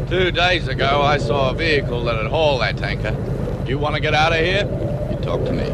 2 days ago, I saw a vehicle that'd haul that tanker. You want to get out of here? You talk to me.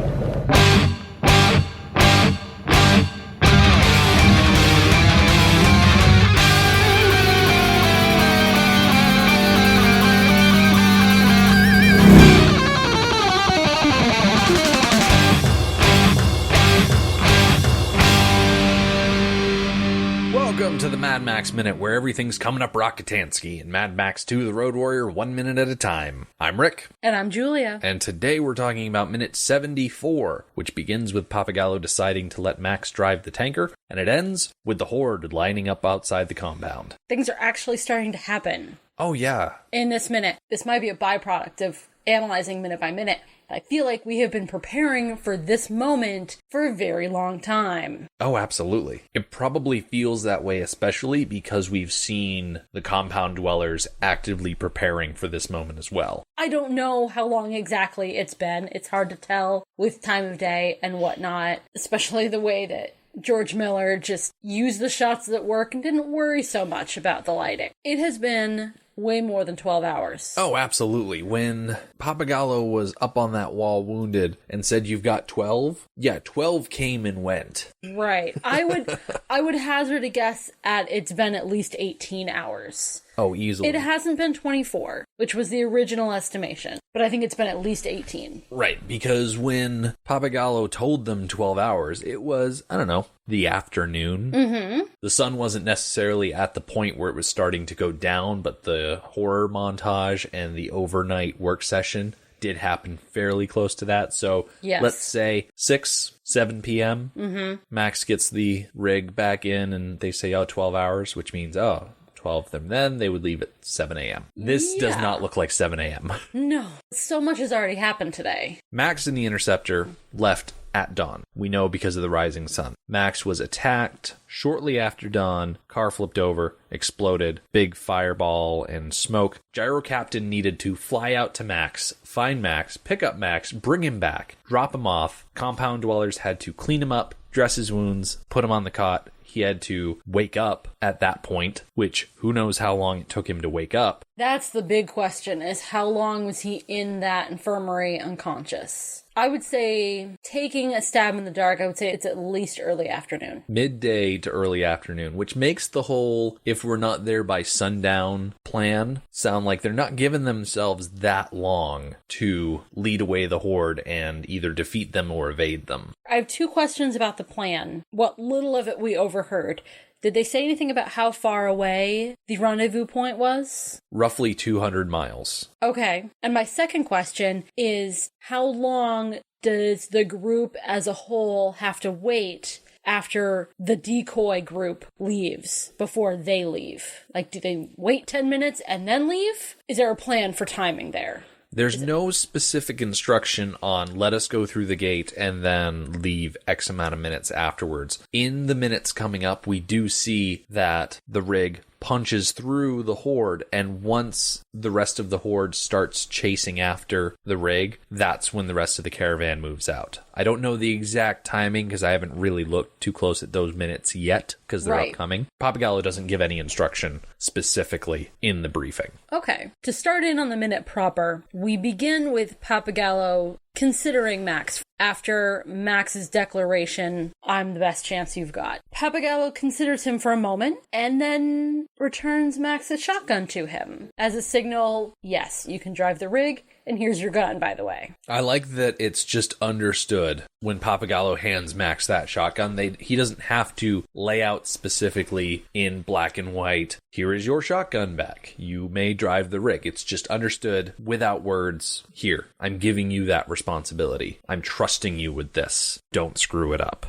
Welcome to the Mad Max Minute, where everything's coming up Rocketansky, and Mad Max 2 The Road Warrior 1 minute at a time. I'm Rick. And I'm Julia. And today we're talking about minute 74, which begins with Pappagallo deciding to let Max drive the tanker, and it ends with the Horde lining up outside the compound. Things are actually starting to happen. Oh, yeah. In this minute. This might be a byproduct of analyzing minute by minute. I feel like we have been preparing for this moment for a very long time. Oh, absolutely. It probably feels that way, especially because we've seen the compound dwellers actively preparing for this moment as well. I don't know how long exactly it's been. It's hard to tell with time of day and whatnot, especially the way that George Miller just used the shots that work and didn't worry so much about the lighting. It has been way more than 12 hours. Oh, absolutely. When Pappagallo was up on that wall wounded and said, "You've got 12? Yeah, 12 came and went. Right. I would hazard a guess at it's been at least 18 hours. Oh, easily. It hasn't been 24, which was the original estimation, but I think it's been at least 18. Right, because when Pappagallo told them 12 hours, it was, I don't know, the afternoon. Mm-hmm. The sun wasn't necessarily at the point where it was starting to go down, but the horror montage and the overnight work session did happen fairly close to that. So yes. Let's say 7 p.m. Mm-hmm. Max gets the rig back in and they say, 12 hours, which means, 12 of them. Then they would leave at 7 a.m. This does not look like 7 a.m. No. So much has already happened today. Max and the Interceptor left at dawn. We know because of the rising sun. Max was attacked shortly after dawn. Car flipped over, exploded, big fireball and smoke. Gyro Captain needed to fly out to Max, find Max, pick up Max, bring him back, drop him off. Compound dwellers had to clean him up, dress his wounds, put him on the cot. He had to wake up at that point, which who knows how long it took him to wake up. That's the big question, is how long was he in that infirmary unconscious? I would say, taking a stab in the dark, I would say it's at least early afternoon. Midday to early afternoon, which makes the whole if we're not there by sundown plan sound like they're not giving themselves that long to lead away the Horde and either defeat them or evade them. I have two questions about the plan. What little of it we overheard. Did they say anything about how far away the rendezvous point was? Roughly 200 miles. Okay. And my second question is, how long does the group as a whole have to wait after the decoy group leaves before they leave? Like, do they wait 10 minutes and then leave? Is there a plan for timing there? There's no specific instruction on let us go through the gate and then leave X amount of minutes afterwards. In the minutes coming up, we do see that the rig punches through the Horde, and once the rest of the Horde starts chasing after the rig, that's when the rest of the caravan moves out. I don't know the exact timing because I haven't really looked too close at those minutes yet because they're upcoming. Pappagallo doesn't give any instruction specifically in the briefing. Okay. To start in on the minute proper, we begin with Pappagallo considering Max. After Max's declaration, "I'm the best chance you've got," Pappagallo considers him for a moment and then returns Max's shotgun to him as a signal, yes, you can drive the rig, and here's your gun, by the way. I like that it's just understood when Pappagallo hands Max that shotgun. He doesn't have to lay out specifically in black and white, here is your shotgun back. You may drive the rig. It's just understood without words. Here, I'm giving you that responsibility. I'm trusting you with this. Don't screw it up.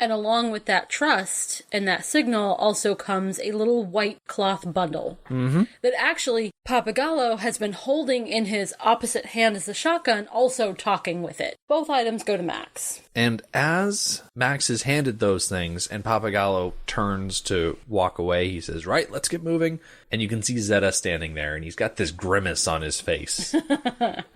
And along with that trust and that signal also comes a little white cloth bundle that actually Pappagallo has been holding in his opposite hand as the shotgun, also talking with it. Both items go to Max. And as Max is handed those things and Pappagallo turns to walk away, he says, "Right, let's get moving." And you can see Zetta standing there, and he's got this grimace on his face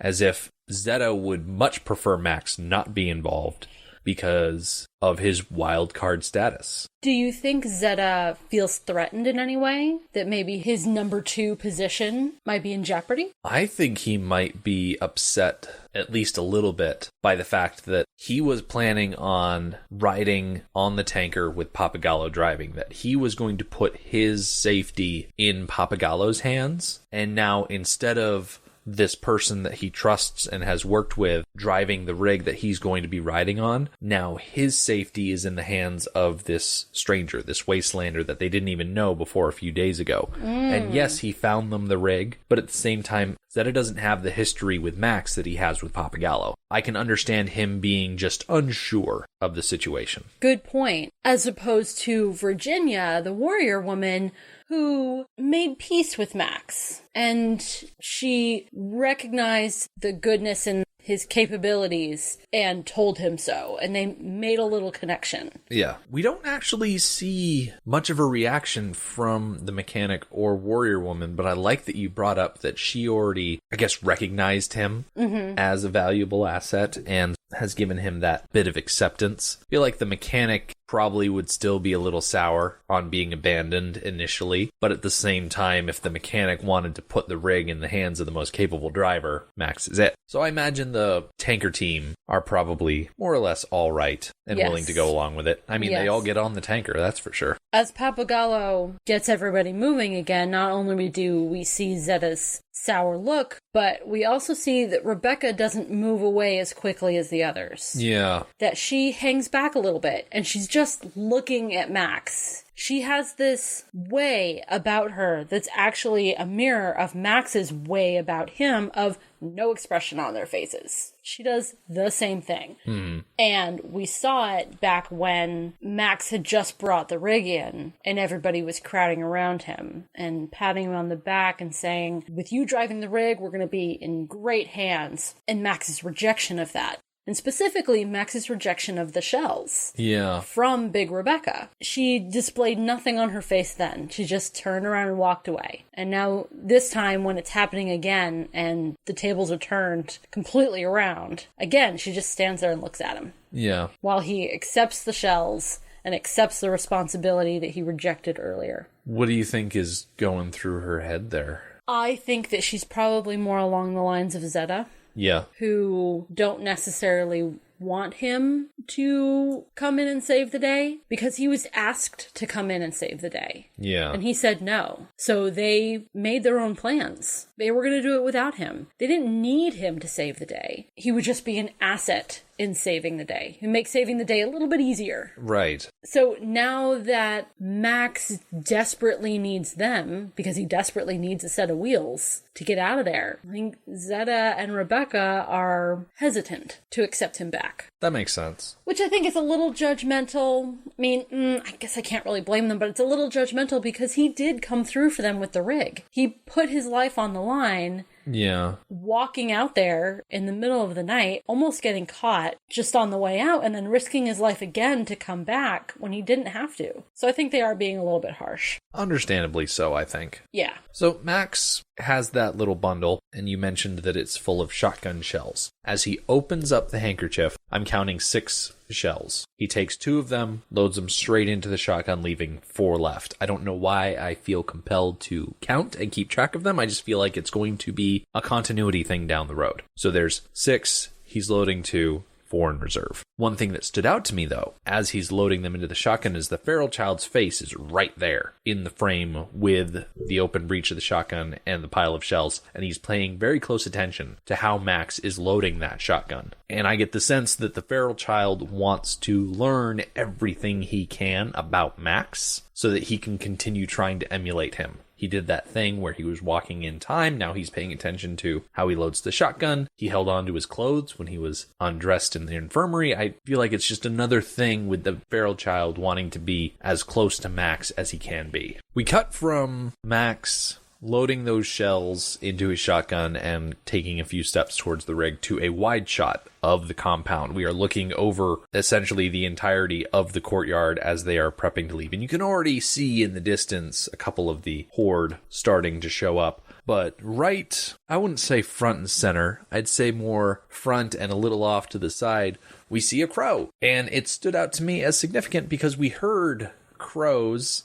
as if Zetta would much prefer Max not be involved. because of his wild card status. Do you think Zetta feels threatened in any way? That maybe his number 2 position might be in jeopardy? I think he might be upset, at least a little bit, by the fact that he was planning on riding on the tanker with Pappagallo driving, that he was going to put his safety in Pappagallo's hands, and now instead of this person that he trusts and has worked with driving the rig that he's going to be riding on, now his safety is in the hands of this stranger, this wastelander that they didn't even know before a few days ago. And yes, he found them the rig, but at the same time, Zetta doesn't have the history with Max that he has with Pappagallo. I can understand him being just unsure of the situation. Good point. As opposed to Virginia, the warrior woman, who made peace with Max. And she recognized the goodness in his capabilities and told him so. And they made a little connection. Yeah. We don't actually see much of a reaction from the mechanic or warrior woman, but I like that you brought up that she already, I guess, recognized him as a valuable asset and has given him that bit of acceptance. I feel like the mechanic probably would still be a little sour on being abandoned initially, but at the same time, if the mechanic wanted to put the rig in the hands of the most capable driver, Max is it. So I imagine the tanker team are probably more or less all right and willing to go along with it. I mean, they all get on the tanker, that's for sure. As Pappagallo gets everybody moving again, not only do we see Zetta's sour look, but we also see that Rebecca doesn't move away as quickly as the others. Yeah. That she hangs back a little bit, and she's just looking at Max. She has this way about her that's actually a mirror of Max's way about him of no expression on their faces. She does the same thing. And we saw it back when Max had just brought the rig in and everybody was crowding around him and patting him on the back and saying, with you driving the rig, we're going to be in great hands. And Max's rejection of that. And specifically, Max's rejection of the shells. Yeah. From Big Rebecca. She displayed nothing on her face then. She just turned around and walked away. And now, this time, when it's happening again, and the tables are turned completely around, again, she just stands there and looks at him. Yeah. While he accepts the shells and accepts the responsibility that he rejected earlier. What do you think is going through her head there? I think that she's probably more along the lines of Zetta. Yeah. Who don't necessarily want him to come in and save the day because he was asked to come in and save the day. Yeah. And he said no. So they made their own plans. They were going to do it without him. They didn't need him to save the day. He would just be an asset in saving the day. He'd make saving the day a little bit easier. Right. So now that Max desperately needs them, because he desperately needs a set of wheels to get out of there, I think Zetta and Rebecca are hesitant to accept him back. That makes sense. Which I think is a little judgmental. I mean, I guess I can't really blame them, but it's a little judgmental because he did come through for them with the rig. He put his life on the line. Yeah. Walking out there in the middle of the night, almost getting caught just on the way out, and then risking his life again to come back when he didn't have to. So I think they are being a little bit harsh. Understandably so, I think. Yeah. So Max has that little bundle, and you mentioned that it's full of shotgun shells. As he opens up the handkerchief, I'm counting 6 shells. He takes 2 of them, loads them straight into the shotgun, leaving 4 left. I don't know why I feel compelled to count and keep track of them. I just feel like it's going to be a continuity thing down the road. So there's 6, he's loading 2, 4 in reserve. One thing that stood out to me, though, as he's loading them into the shotgun, is the feral child's face is right there in the frame with the open breech of the shotgun and the pile of shells, and he's paying very close attention to how Max is loading that shotgun. And I get the sense that the feral child wants to learn everything he can about Max so that he can continue trying to emulate him. He did that thing where he was walking in time. Now he's paying attention to how he loads the shotgun. He held on to his clothes when he was undressed in the infirmary. I feel like it's just another thing with the feral child wanting to be as close to Max as he can be. We cut from Max loading those shells into his shotgun and taking a few steps towards the rig to a wide shot of the compound. We are looking over essentially the entirety of the courtyard as they are prepping to leave. And you can already see in the distance a couple of the horde starting to show up. But right, I wouldn't say front and center, I'd say more front and a little off to the side, we see a crow. And it stood out to me as significant because we heard crows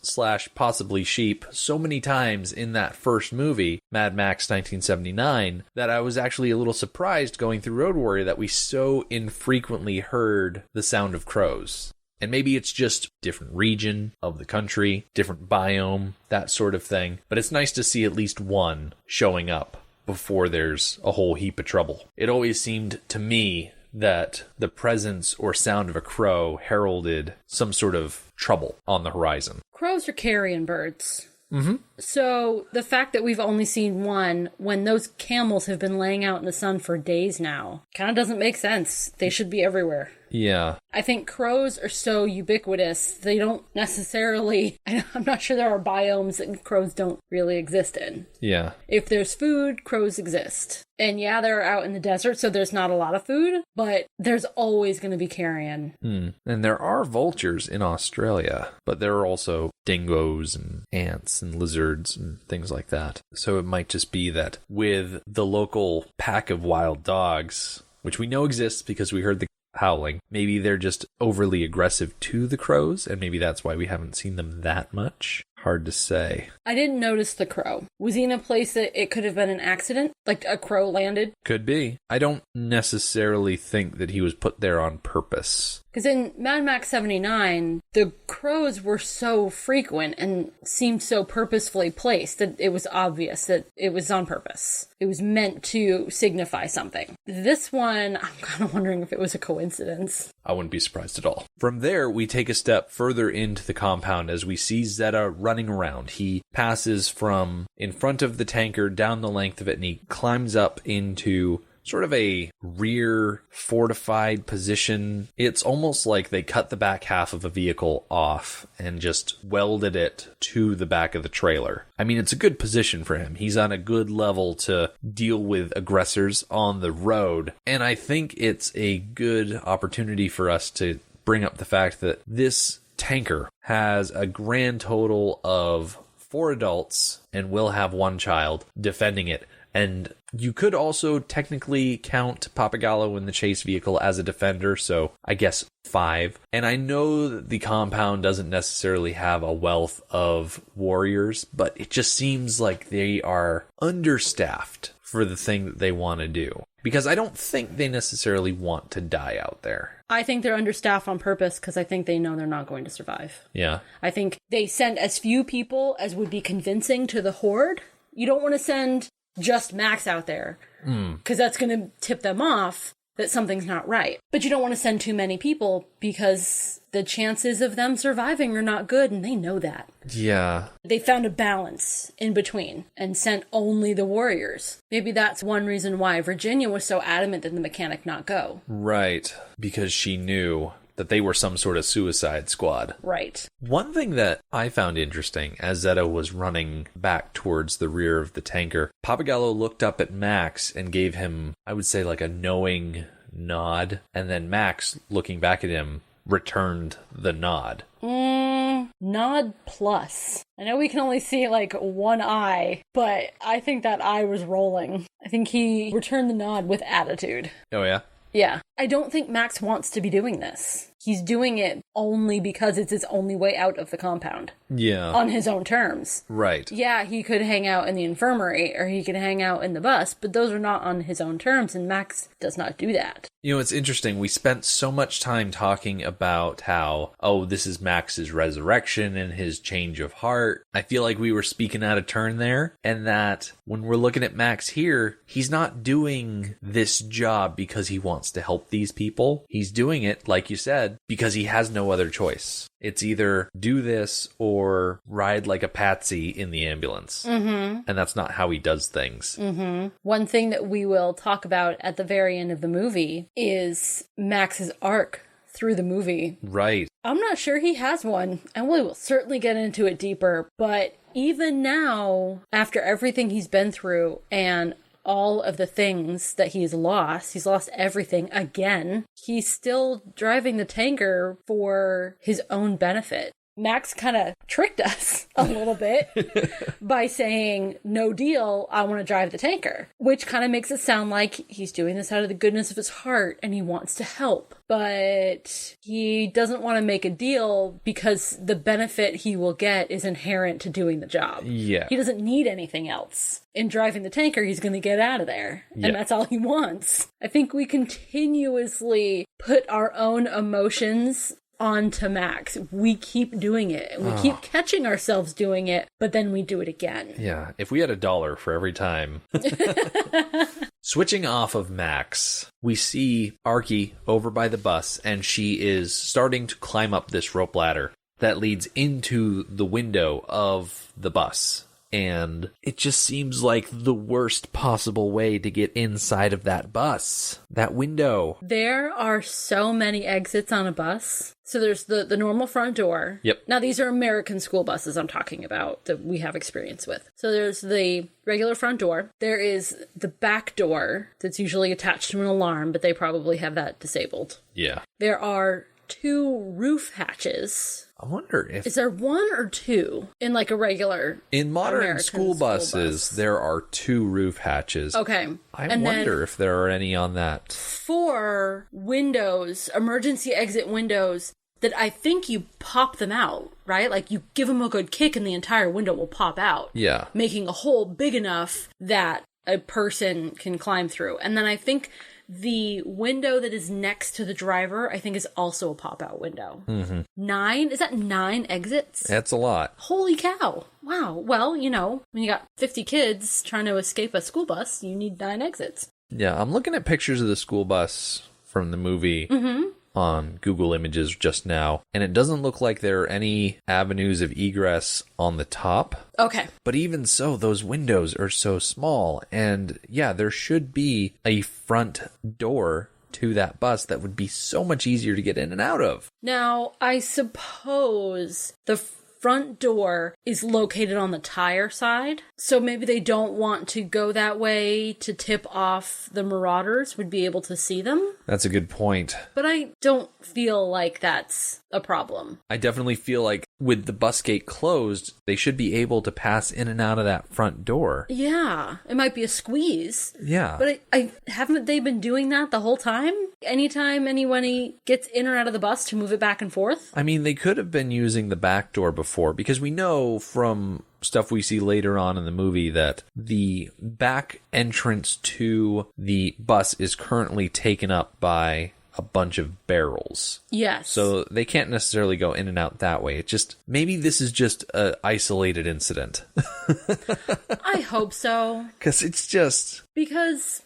/ possibly sheep so many times in that first movie, Mad Max 1979, that I was actually a little surprised going through Road Warrior that we so infrequently heard the sound of crows. And maybe it's just different region of the country, different biome, that sort of thing. But it's nice to see at least one showing up before there's a whole heap of trouble. It always seemed to me that the presence or sound of a crow heralded some sort of trouble on the horizon. Crows are carrion birds. Mm-hmm. So the fact that we've only seen one when those camels have been laying out in the sun for days now kind of doesn't make sense. They should be everywhere. Yeah. I think crows are so ubiquitous, they don't necessarily... I'm not sure there are biomes that crows don't really exist in. Yeah. If there's food, crows exist. And yeah, they're out in the desert, so there's not a lot of food, but there's always going to be carrion. And there are vultures in Australia, but there are also dingoes and ants and lizards and things like that. So it might just be that with the local pack of wild dogs, which we know exists because we heard the howling, maybe they're just overly aggressive to the crows, and maybe that's why we haven't seen them that much. Hard to say. I didn't notice the crow. Was he in a place that it could have been an accident? Like a crow landed? Could be. I don't necessarily think that he was put there on purpose. Because in Mad Max 79, the crows were so frequent and seemed so purposefully placed that it was obvious that it was on purpose. It was meant to signify something. This one, I'm kind of wondering if it was a coincidence. I wouldn't be surprised at all. From there, we take a step further into the compound as we see Zetta running around. He passes from in front of the tanker down the length of it, and he climbs up into sort of a rear fortified position. It's almost like they cut the back half of a vehicle off and just welded it to the back of the trailer. I mean, it's a good position for him. He's on a good level to deal with aggressors on the road. And I think it's a good opportunity for us to bring up the fact that this tanker has a grand total of 4 adults and will have 1 child defending it. And you could also technically count Pappagallo in the chase vehicle as a defender, so I guess 5. And I know that the compound doesn't necessarily have a wealth of warriors, but it just seems like they are understaffed for the thing that they want to do. Because I don't think they necessarily want to die out there. I think they're understaffed on purpose because I think they know they're not going to survive. Yeah. I think they send as few people as would be convincing to the horde. You don't want to send just Max out there because that's going to tip them off that something's not right. But you don't want to send too many people because the chances of them surviving are not good, and they know that. Yeah. They found a balance in between and sent only the warriors. Maybe that's one reason why Virginia was so adamant that the mechanic not go. Right. Because she knew that they were some sort of suicide squad. Right. One thing that I found interesting as Zetta was running back towards the rear of the tanker, Pappagallo looked up at Max and gave him, I would say, like a knowing nod. And then Max, looking back at him, returned the nod. Nod plus. I know we can only see like one eye, but I think that eye was rolling. I think he returned the nod with attitude. Oh, yeah? Yeah. I don't think Max wants to be doing this. He's doing it only because it's his only way out of the compound. Yeah. On his own terms. Right. Yeah, he could hang out in the infirmary or he could hang out in the bus, but those are not on his own terms, and Max does not do that. You know, it's interesting. We spent so much time talking about how, oh, this is Max's resurrection and his change of heart. I feel like we were speaking out of turn there, and that when we're looking at Max here, he's not doing this job because he wants to help these people. He's doing it, like you said, because he has no other choice. It's either do this or ride like a patsy in the ambulance. Mm-hmm. And that's not how he does things. Mm-hmm. One thing that we will talk about at the very end of the movie is Max's arc through the movie. Right. I'm not sure he has one, and we will certainly get into it deeper, but even now, after everything he's been through and all of the things that he's lost everything again, he's still driving the tanker for his own benefit. Max kind of tricked us a little bit by saying, no deal, I want to drive the tanker, which kind of makes it sound like he's doing this out of the goodness of his heart and he wants to help. But he doesn't want to make a deal because the benefit he will get is inherent to doing the job. Yeah. He doesn't need anything else. In driving the tanker, he's going to get out of there. And that's all he wants. I think we continuously put our own emotions onto Max. We keep doing it, and we keep catching ourselves doing it, but then we do it again. Yeah, if we had $1 for every time. Switching off of Max, we see Arkie over by the bus, and she is starting to climb up this rope ladder that leads into the window of the bus. And it just seems like the worst possible way to get inside of that bus. That window. There are so many exits on a bus. So there's the normal front door. Yep. Now, these are American school buses I'm talking about that we have experience with. So there's the regular front door. There is the back door that's usually attached to an alarm, but they probably have that disabled. Yeah. There are 2 roof hatches. I wonder if... Is there 1 or 2 in like a regular In modern American school buses, bus? there are 2 roof hatches. Okay. I wonder if there are any on that. 4 windows, emergency exit windows, that I think you pop them out, right? Like you give them a good kick and the entire window will pop out. Yeah. Making a hole big enough that a person can climb through. And then I think the window that is next to the driver, I think, is also a pop-out window. 9? Is that 9 exits? That's a lot. Holy cow. Wow. Well, you know, when you got 50 kids trying to escape a school bus, you need 9 exits. Yeah, I'm looking at pictures of the school bus from the movie on Google Images just now, and it doesn't look like there are any avenues of egress on the top. Okay. But even so, those windows are so small, and yeah, there should be a front door to that bus that would be so much easier to get in and out of. Now, I suppose the front door is located on the tire side, so maybe they don't want to go that way to tip off the marauders would be able to see them. That's a good point. But I don't feel like that's a problem. I definitely feel like with the bus gate closed, they should be able to pass in and out of that front door. Yeah, it might be a squeeze. Yeah. But I haven't they been doing that the whole time? Anytime anyone gets in or out of the bus to move it back and forth? I mean, they could have been using the back door before, because we know from stuff we see later on in the movie that the back entrance to the bus is currently taken up by a bunch of barrels. Yes. So they can't necessarily go in and out that way. It just, maybe this is just an isolated incident. I hope so. Because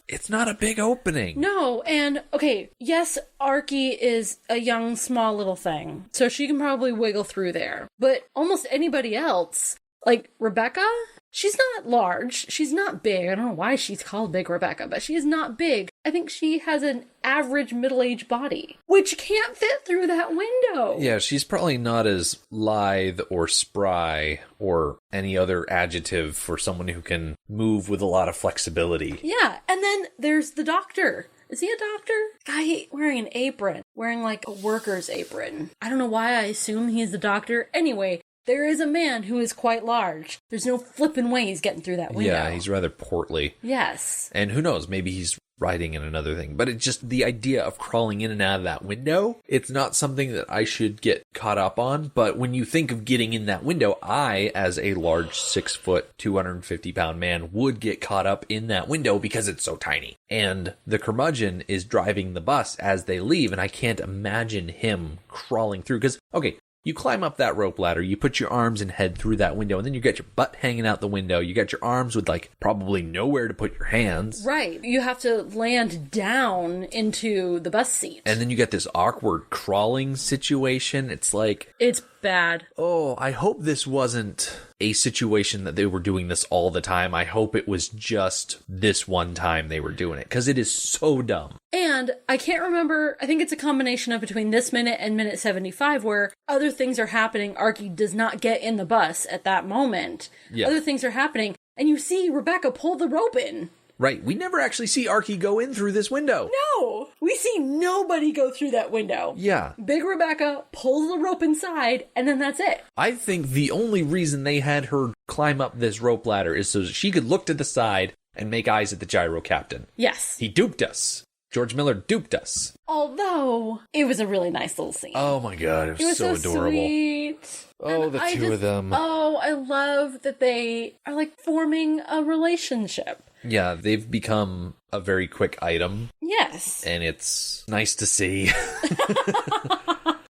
it's not a big opening. No, and okay, yes, Arkie is a young, small little thing, so she can probably wiggle through there. But almost anybody else, like Rebecca, she's not large, she's not big. I don't know why she's called Big Rebecca, but she is not big. I think she has an average middle-aged body, which can't fit through that window. Yeah, she's probably not as lithe or spry or any other adjective for someone who can move with a lot of flexibility. Yeah, and then there's the doctor. Is he a doctor? Guy wearing an apron, wearing like a worker's apron. I don't know why I assume he's the doctor. Anyway, there is a man who is quite large. There's no flipping way he's getting through that window. Yeah, he's rather portly. Yes. And who knows, maybe he's riding in another thing. But it's just the idea of crawling in and out of that window. It's not something that I should get caught up on. But when you think of getting in that window, I, as a large 6 foot, 250 pound man, would get caught up in that window because it's so tiny. And the curmudgeon is driving the bus as they leave. And I can't imagine him crawling through. Because, okay, you climb up that rope ladder, you put your arms and head through that window, and then you got your butt hanging out the window. You got your arms with, like, probably nowhere to put your hands. Right. You have to land down into the bus seat. And then you get this awkward crawling situation. It's like... It's bad. Oh, I hope this wasn't a situation that they were doing this all the time. I hope it was just this one time they were doing it, because it is so dumb. And I can't remember, I think it's a combination of between this minute and minute 75 where other things are happening. Arkie does not get in the bus at that moment. Yeah. Other things are happening. And you see Rebecca pull the rope in. Right. We never actually see Arkie go in through this window. No! We see nobody go through that window. Yeah. Big Rebecca pulls the rope inside, and then that's it. I think the only reason they had her climb up this rope ladder is so that she could look to the side and make eyes at the Gyro Captain. Yes. He duped us. George Miller duped us. Although, it was a really nice little scene. Oh my god, it was so adorable. Sweet. Oh, And the two of them. Oh, I love that they are like forming a relationship. Yeah, they've become a very quick item. Yes. And it's nice to see.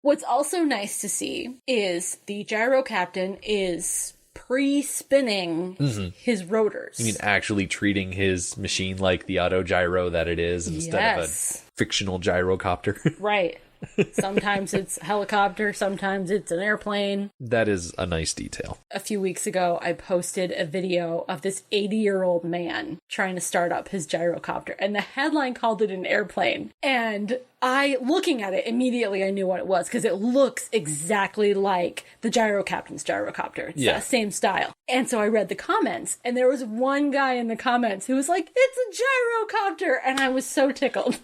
What's also nice to see is the Gyro Captain is pre-spinning his rotors. You mean actually treating his machine like the auto gyro that it is instead of a fictional gyrocopter? Right. Sometimes it's a helicopter, sometimes it's an airplane. That is a nice detail. A few weeks ago, I posted a video of this 80-year-old man trying to start up his gyrocopter, and the headline called it an airplane. And looking at it, immediately I knew what it was, because it looks exactly like the Gyro Captain's gyrocopter. It's the same style. And so I read the comments, and there was one guy in the comments who was like, "It's a gyrocopter!" And I was so tickled.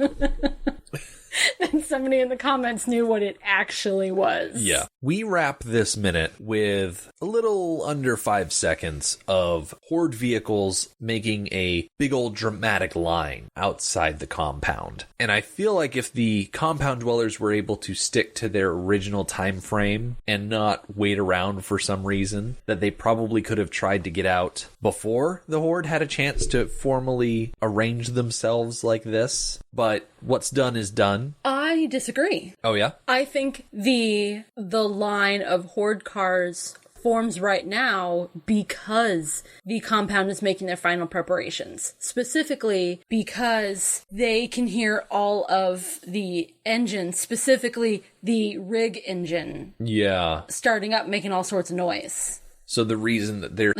Then somebody in the comments knew what it actually was. Yeah. We wrap this minute with a little under 5 seconds of Horde vehicles making a big old dramatic line outside the compound. And I feel like if the compound dwellers were able to stick to their original time frame and not wait around for some reason, that they probably could have tried to get out before the Horde had a chance to formally arrange themselves like this. But what's done is done. I disagree. Oh, yeah? I think the line of Horde cars forms right now because the compound is making their final preparations. Specifically because they can hear all of the engines, specifically the rig engine. Yeah. Starting up, making all sorts of noise. So the reason that they're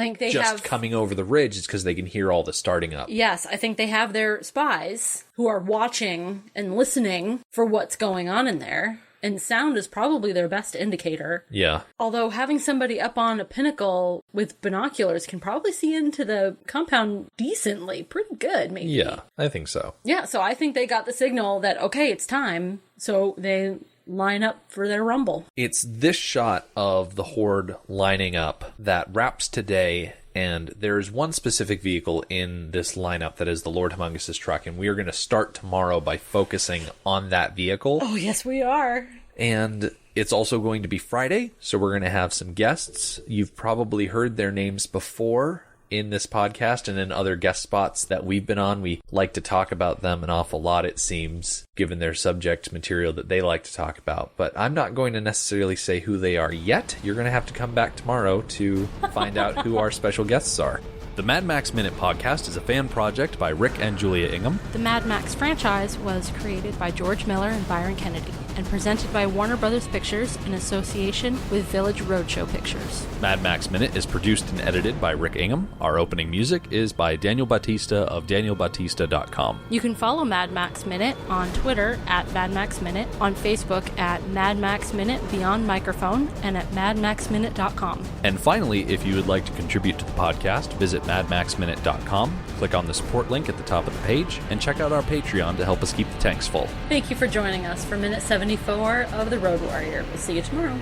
coming over the ridge is because they can hear all the starting up. Yes, I think they have their spies who are watching and listening for what's going on in there. And sound is probably their best indicator. Yeah. Although having somebody up on a pinnacle with binoculars can probably see into the compound decently. Pretty good, maybe. Yeah, I think so. Yeah, so I think they got the signal that, okay, it's time. So they line up for their rumble. It's this shot of the Horde lining up that wraps today, and there's one specific vehicle in this lineup that is the Lord Humongous' truck, and we are going to start tomorrow by focusing on that vehicle. Oh, yes, we are. And it's also going to be Friday, so we're going to have some guests. You've probably heard their names before in this podcast and in other guest spots that we've been on. We like to talk about them an awful lot, it seems, given their subject material that they like to talk about. But I'm not going to necessarily say who they are yet. You're going to have to come back tomorrow to find out who our special guests are. The Mad Max Minute podcast is a fan project by Rick and Julia Ingham. The Mad Max franchise was created by George Miller and Byron Kennedy and presented by Warner Brothers Pictures in association with Village Roadshow Pictures. Mad Max Minute is produced and edited by Rick Ingham. Our opening music is by Daniel Bautista of danielbautista.com. You can follow Mad Max Minute on Twitter at Mad Max Minute, on Facebook at Mad Max Minute Beyond Microphone, and at madmaxminute.com. And finally, if you would like to contribute to the podcast, visit madmaxminute.com, click on the support link at the top of the page, and check out our Patreon to help us keep the tanks full. Thank you for joining us for Minute 74 of The Road Warrior. We'll see you tomorrow.